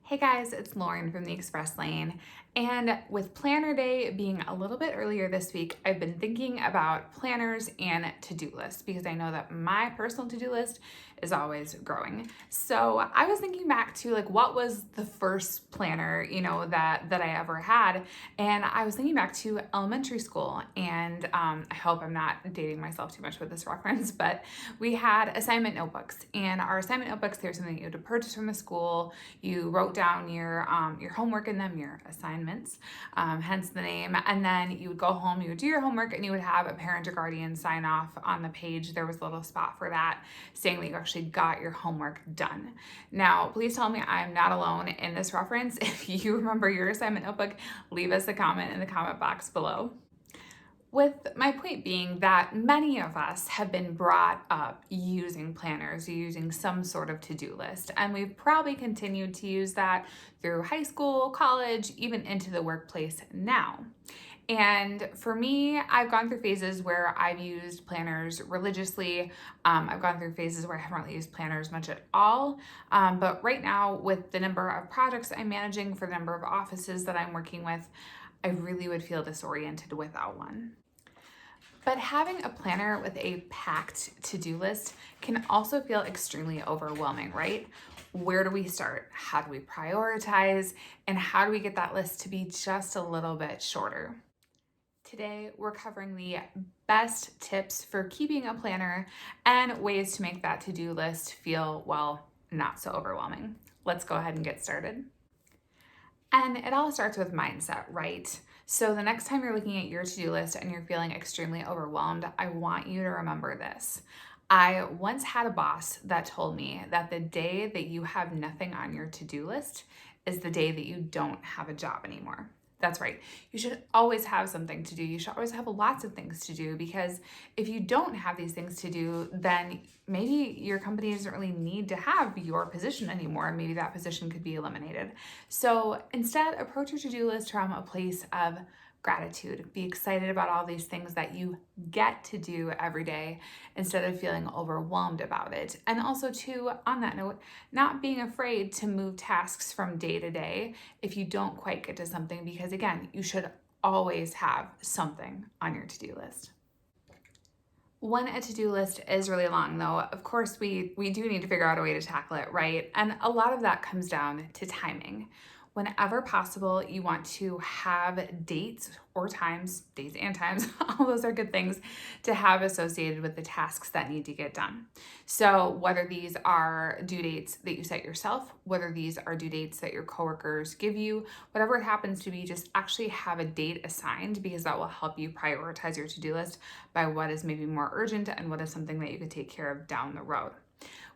Hey guys, it's Lauren from the Express Lane. And with Planner Day being a little bit earlier this week, I've been thinking about planners and to-do lists because I know that my personal to-do list is always growing. So I was thinking back to what was the first planner, that I ever had. And I was thinking back to elementary school. And I hope I'm not dating myself too much with this reference, but we had assignment notebooks. And our assignment notebooks, they were something you had to purchase from the school. You wrote down your homework in them, your assignments, hence the name. And then you would go home, you would do your homework, and you would have a parent or guardian sign off on the page. There was a little spot for that saying that you actually got your homework done. Now, please tell me I'm not alone in this reference. If you remember your assignment notebook, leave us a comment in the comment box below. With my point being that many of us have been brought up using planners, using some sort of to-do list, and we've probably continued to use that through high school, college, even into the workplace now. And for me, I've gone through phases where I've used planners religiously. I've gone through phases where I haven't really used planners much at all. But right now, with the number of projects I'm managing, for the number of offices that I'm working with, I really would feel disoriented without one. But having a planner with a packed to-do list can also feel extremely overwhelming, right? Where do we start? How do we prioritize? And how do we get that list to be just a little bit shorter? Today, we're covering the best tips for keeping a planner and ways to make that to-do list feel, well, not so overwhelming. Let's go ahead and get started. And it all starts with mindset, right? So the next time you're looking at your to-do list and you're feeling extremely overwhelmed, I want you to remember this. I once had a boss that told me that the day that you have nothing on your to-do list is the day that you don't have a job anymore. That's right. You should always have something to do. You should always have lots of things to do, because if you don't have these things to do, then maybe your company doesn't really need to have your position anymore. Maybe that position could be eliminated. So instead, approach your to-do list from a place of gratitude. Be excited about all these things that you get to do every day instead of feeling overwhelmed about it. And also, too, on that note, not being afraid to move tasks from day to day if you don't quite get to something, because again, you should always have something on your to-do list. When a to-do list is really long, though, of course, we do need to figure out a way to tackle it, right? And a lot of that comes down to timing. Whenever possible, you want to have dates or times, dates and times, all those are good things to have associated with the tasks that need to get done. So whether these are due dates that you set yourself, whether these are due dates that your coworkers give you, whatever it happens to be, just actually have a date assigned, because that will help you prioritize your to-do list by what is maybe more urgent and what is something that you could take care of down the road.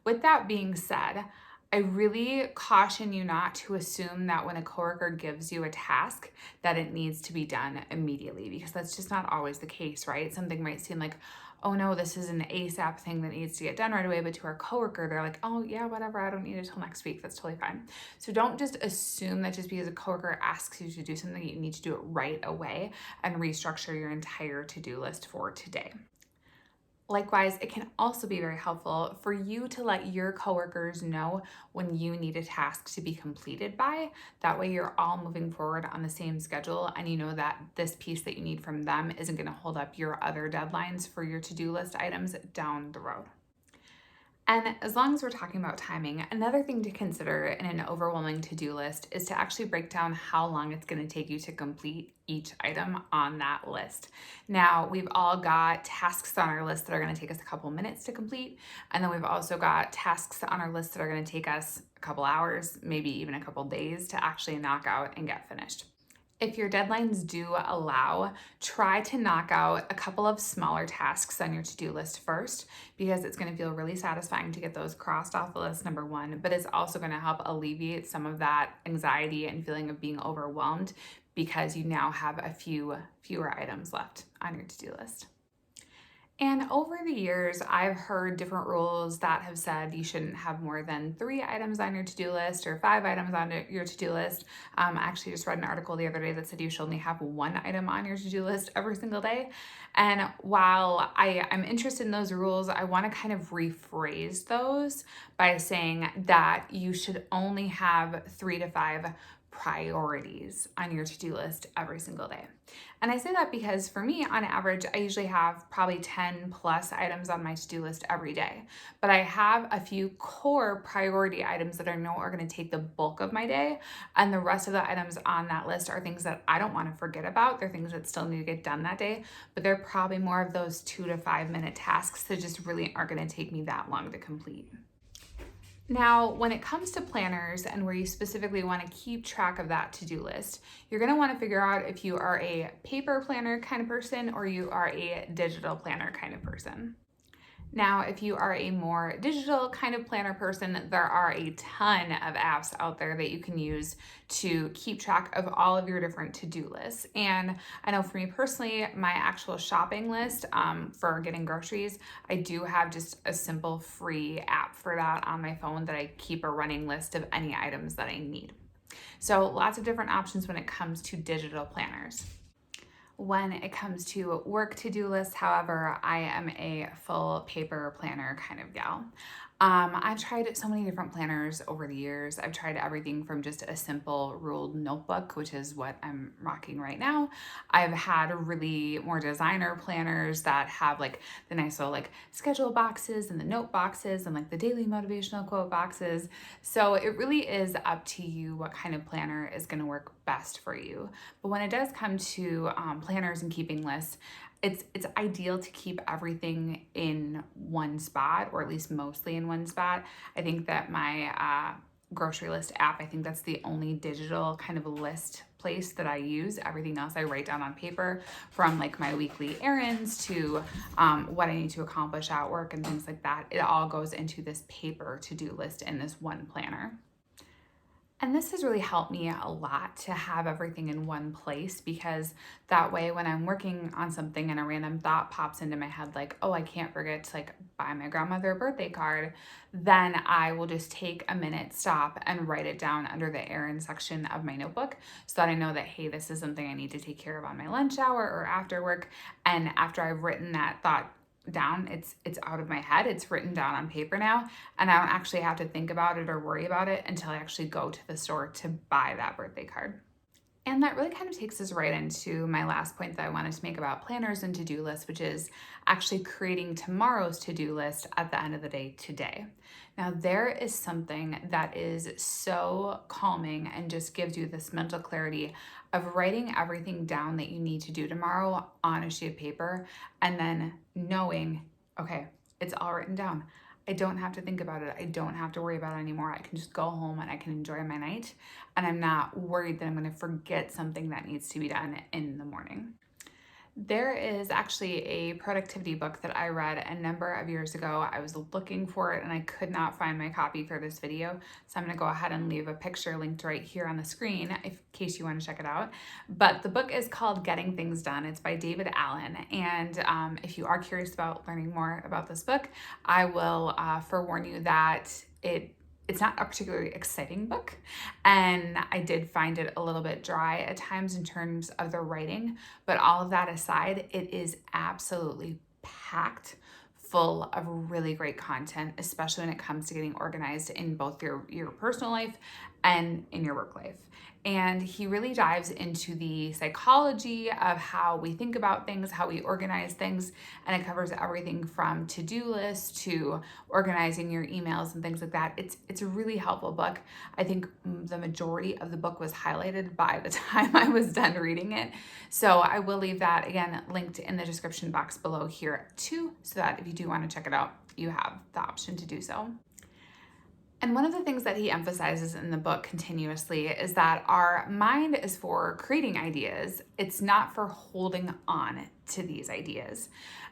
With that being said, I really caution you not to assume that when a coworker gives you a task that it needs to be done immediately, because that's just not always the case, right? Something might seem like, oh no, this is an ASAP thing that needs to get done right away, but to our coworker, they're like, oh yeah, whatever, I don't need it till next week, that's totally fine. So don't just assume that just because a coworker asks you to do something, you need to do it right away and restructure your entire to-do list for today. Likewise, it can also be very helpful for you to let your coworkers know when you need a task to be completed by. That way you're all moving forward on the same schedule, and you know that this piece that you need from them isn't going to hold up your other deadlines for your to-do list items down the road. And as long as we're talking about timing, another thing to consider in an overwhelming to-do list is to actually break down how long it's going to take you to complete each item on that list. Now, we've all got tasks on our list that are going to take us a couple minutes to complete, and then we've also got tasks on our list that are going to take us a couple hours, maybe even a couple days to actually knock out and get finished. If your deadlines do allow, try to knock out a couple of smaller tasks on your to-do list first, because it's going to feel really satisfying to get those crossed off the list, number one, but it's also going to help alleviate some of that anxiety and feeling of being overwhelmed, because you now have a fewer items left on your to-do list. And over the years, I've heard different rules that have said you shouldn't have more than 3 items on your to-do list or 5 items on your to-do list. I actually just read an article the other day that said you should only have 1 item on your to-do list every single day. And while I'm interested in those rules, I want to kind of rephrase those by saying that you should only have 3 to 5 priorities on your to-do list every single day. And I say that because for me, on average, I usually have probably 10 plus items on my to-do list every day. But I have a few core priority items that I know are going to take the bulk of my day. And the rest of the items on that list are things that I don't want to forget about. They're things that still need to get done that day, but they're probably more of those 2 to 5 minute tasks that just really aren't going to take me that long to complete. Now, when it comes to planners and where you specifically want to keep track of that to-do list, you're going to want to figure out if you are a paper planner kind of person or you are a digital planner kind of person. Now, if you are a more digital kind of planner person, there are a ton of apps out there that you can use to keep track of all of your different to-do lists. And I know for me personally, my actual shopping list for getting groceries, I do have just a simple free app for that on my phone that I keep a running list of any items that I need. So lots of different options when it comes to digital planners. When it comes to work to-do lists, however, I am a full paper planner kind of gal. I've tried so many different planners over the years. I've tried everything from just a simple ruled notebook, which is what I'm rocking right now. I've had really more designer planners that have like the nice little like schedule boxes and the note boxes and like the daily motivational quote boxes. So it really is up to you what kind of planner is going to work best for you. But when it does come to planners and keeping lists, it's ideal to keep everything in one spot, or at least mostly in one spot. I think that my grocery list app, I think that's the only digital kind of list place that I use. Everything else I write down on paper, from like my weekly errands to what I need to accomplish at work and things like that. It all goes into this paper to-do list in this one planner. And this has really helped me a lot to have everything in one place, because that way when I'm working on something and a random thought pops into my head like, oh, I can't forget to like buy my grandmother a birthday card, then I will just take a minute, stop, and write it down under the errand section of my notebook so that I know that, hey, this is something I need to take care of on my lunch hour or after work. And after I've written that thought down, it's out of my head, it's written down on paper now, and I don't actually have to think about it or worry about it until I actually go to the store to buy that birthday card. And that really kind of takes us right into my last point that I wanted to make about planners and to-do lists, which is actually creating tomorrow's to-do list at the end of the day today. Now, there is something that is so calming and just gives you this mental clarity of writing everything down that you need to do tomorrow on a sheet of paper and then knowing, okay, it's all written down. I don't have to think about it. I don't have to worry about it anymore. I can just go home and I can enjoy my night. And I'm not worried that I'm going to forget something that needs to be done in the morning. There is actually a productivity book that I read a number of years ago. I was looking for it and I could not find my copy for this video. So I'm going to go ahead and leave a picture linked right here on the screen in case you want to check it out. But the book is called Getting Things Done. It's by David Allen. And if you are curious about learning more about this book, I will forewarn you that it's not a particularly exciting book, and I did find it a little bit dry at times in terms of the writing, but all of that aside, it is absolutely packed full of really great content, especially when it comes to getting organized in both your personal life and in your work life. And he really dives into the psychology of how we think about things, how we organize things, and it covers everything from to-do lists to organizing your emails and things like that. It's a really helpful book. I think the majority of the book was highlighted by the time I was done reading it. So I will leave that again linked in the description box below here too, so that if you do want to check it out, you have the option to do so. And one of the things that he emphasizes in the book continuously is that our mind is for creating ideas. It's not for holding on to these ideas.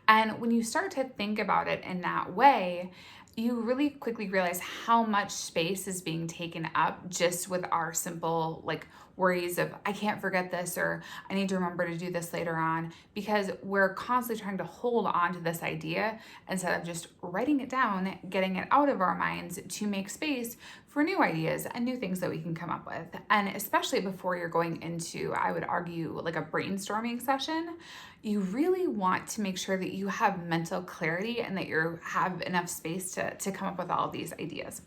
And when you start to think about it in that way, you really quickly realize how much space is being taken up just with our simple like worries of I can't forget this or I need to remember to do this later on, because we're constantly trying to hold on to this idea instead of just writing it down, getting it out of our minds to make space for new ideas and new things that we can come up with. And especially before you're going into, I would argue, like a brainstorming session, you really want to make sure that you have mental clarity and that you have enough space to come up with all of these ideas.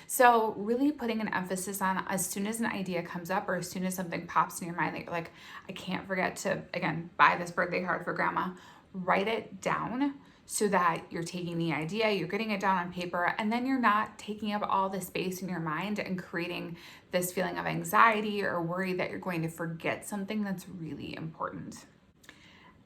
So really putting an emphasis on, as soon as an idea comes up or as soon as something pops in your mind that you're like, I can't forget to, again, buy this birthday card for grandma, write it down so that you're taking the idea, you're getting it down on paper, and then you're not taking up all the space in your mind and creating this feeling of anxiety or worry that you're going to forget something that's really important.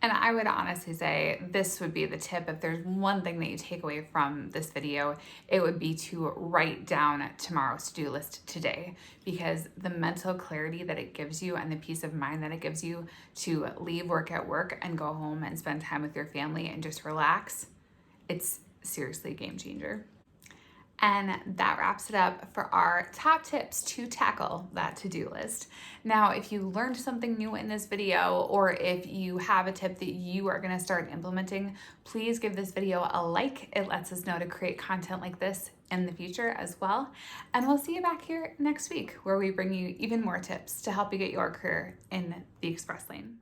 And I would honestly say this would be the tip. If there's one thing that you take away from this video, it would be to write down tomorrow's to-do list today, because the mental clarity that it gives you and the peace of mind that it gives you to leave work at work and go home and spend time with your family and just relax, it's seriously a game changer. And that wraps it up for our top tips to tackle that to-do list. Now, if you learned something new in this video, or if you have a tip that you are gonna start implementing, please give this video a like. It lets us know to create content like this in the future as well. And we'll see you back here next week, where we bring you even more tips to help you get your career in the express lane.